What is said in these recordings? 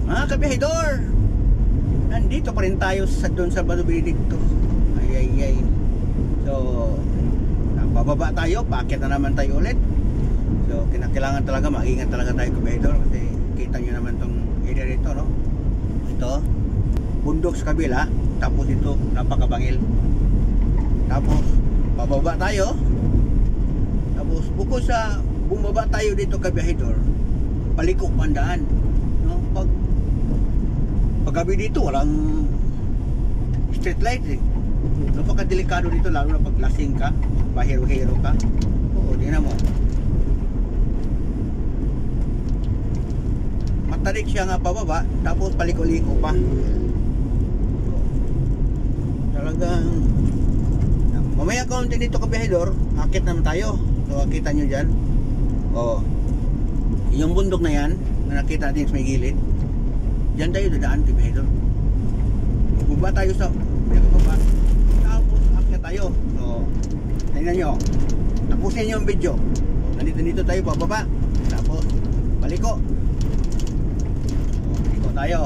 Mga kabihidor, nandito pa rin tayo sa Don Salvador Benedicto. Ay. So, bababa tayo, paakyat na naman tayo ulit. So, kinakailangan talaga, mag-ingat talaga tayo kabihidor. Kasi kita nyo naman tong area dito, no? Ito, bundok sa kabila. Tapos ito, napakabangil. Tapos, bababa tayo. Tapos, bukod sa bumaba tayo dito kabihidor, paliko pandaan, no? Paggabi dito walang street light eh. Napakadelikado dito, lalo na pag lasing ka, pahiro-hiro ka. Oo, tingnan mo. Matarik siya nga pababa, tapos paliko-liko pa. Talagang mamaya kaunti dito kabihidor, akit naman tayo. So, kita nyo dyan. Oo. Yung bundok na yan, na nakita natin sa may gilid, diyan tayo dadaan, kabihidor. Bumaba tayo sa pinakababa, tapos akyat tayo. So, tingnan nyo, tapusin nyo yung video. Nandito tayo bababa, tapos paliko. So, paliko tayo.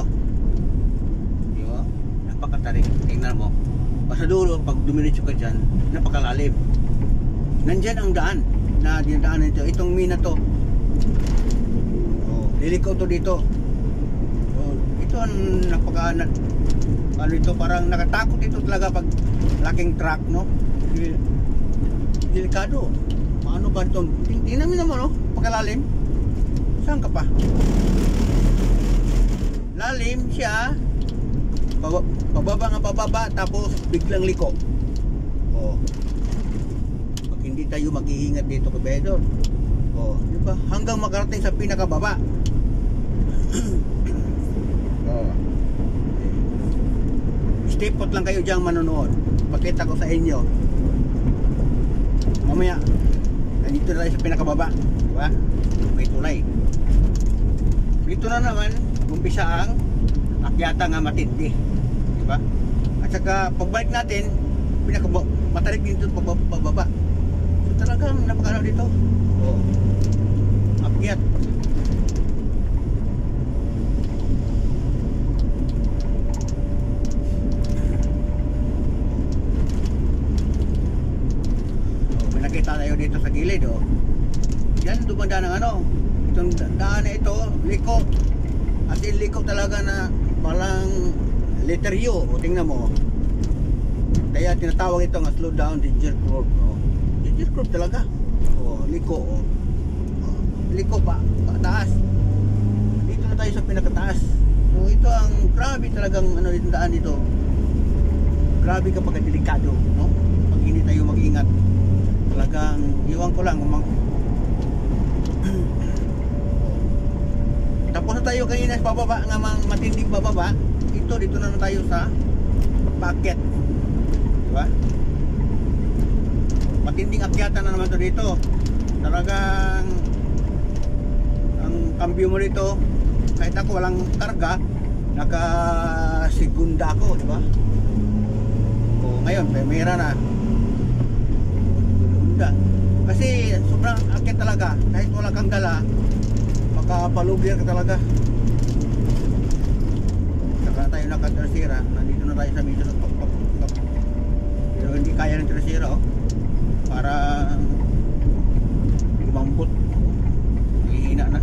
Diba? Napakatarik. Tingnan mo, basta dulo pag dumiretso ka dyan, napakalalim. Nandyan ang daan na dinadaanan nito, itong mina to. So, liliko to dito. Ito ang ano ito, parang nakatakot ito talaga pag laking truck, no? Delikado. Ano ba ito? Tingnan mo naman, no? Pagkalalim. Saan ka pa? Lalim siya. Pababa nga pababa, tapos biglang liko. Oh. Pag hindi tayo mag-iingat dito kabihidor, oh, di ba? Hanggang makarating sa pinakababa. Stay put lang kayo diyang manonood. Pakita ko sa inyo. Mamaya, nandito na tayo sa pinakababa, diba? May tulay. Dito na naman, umpisa ang akyata nga matindi, diba? At saka pagbalik natin, matarik din dito pababa. So talagang napakano dito. Oh. Akyat. Nakita tayo dito sa gilid, oh. Yan, dumadaan ng ano, itong daan na ito, liko. At yung liko talaga na palang letter U, o tingnan mo. Kaya tinatawag ito nga slow down danger curve, oh. Danger curve talaga. Oh, liko, oh. Liko pa, taas. Dito na tayo sa pinakataas. So ito ang grabe talagang ano itong daan dito. Grabe kapag delikado, no? Pag hindi tayo mag-ingat. Talagang iwan ko lang tapos na tayo kanina sa bababa nga matinding bababa. Dito na tayo sa packet, diba? Matinding akyatan na naman to dito. Talagang ang kambyo mo dito, kahit ako walang karga, naka segunda ako, diba? O ngayon primera na. Kasi sobrang akit talaga. Kahit wala kang dala, makapalugir ka talaga. Saka tayo nakatrasira. Nandito na tayo sa medyo na top. Pero hindi kaya ng trasira, oh. Para gumambot. Hihina na.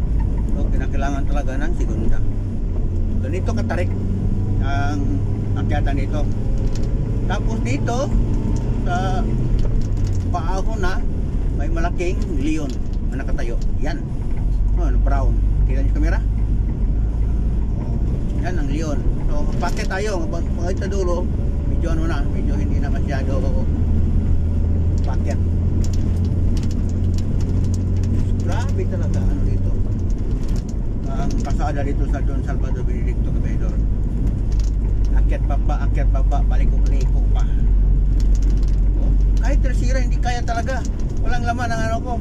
So kinakailangan talaga ng segunda. Ganito katarik ang akyatan dito. Tapos dito sa paahon na may malaking leon na nakatayo. Yan, oh, brown. Kita niyo kamera? Oh, yan ang leon. So packet tayo. Pag ito dulo, medyo ano na, medyo hindi na masyado packet. Grabe talaga ano dito. Ang pasada dito sa Don Salvador Benedicto kabihidor. Akyat pa, paliko-liko pa. Kahit trasira hindi kaya talaga. Walang laman ang ano ko.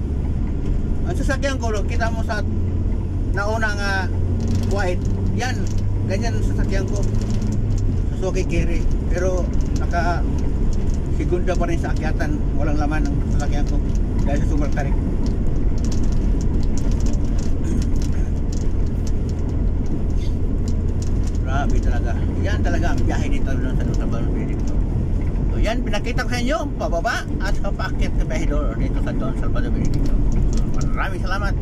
Ang sasakyan ko, kita mo sa nauna nga white. Yan, ganyan ang sasakyan ko. Suzuki Carry. Pero naka segunda pa rin sa akyatan. Walang laman ang sasakyan ko dahil sa sobrang tarik. Grabe talaga. Yan talaga ang biyahe dito sa Don Salvador Benedicto. So yan, pinakita ko sa inyo, pababa at papakit sa biyahe dito sa Don Salvador Benedicto. So, maraming salamat.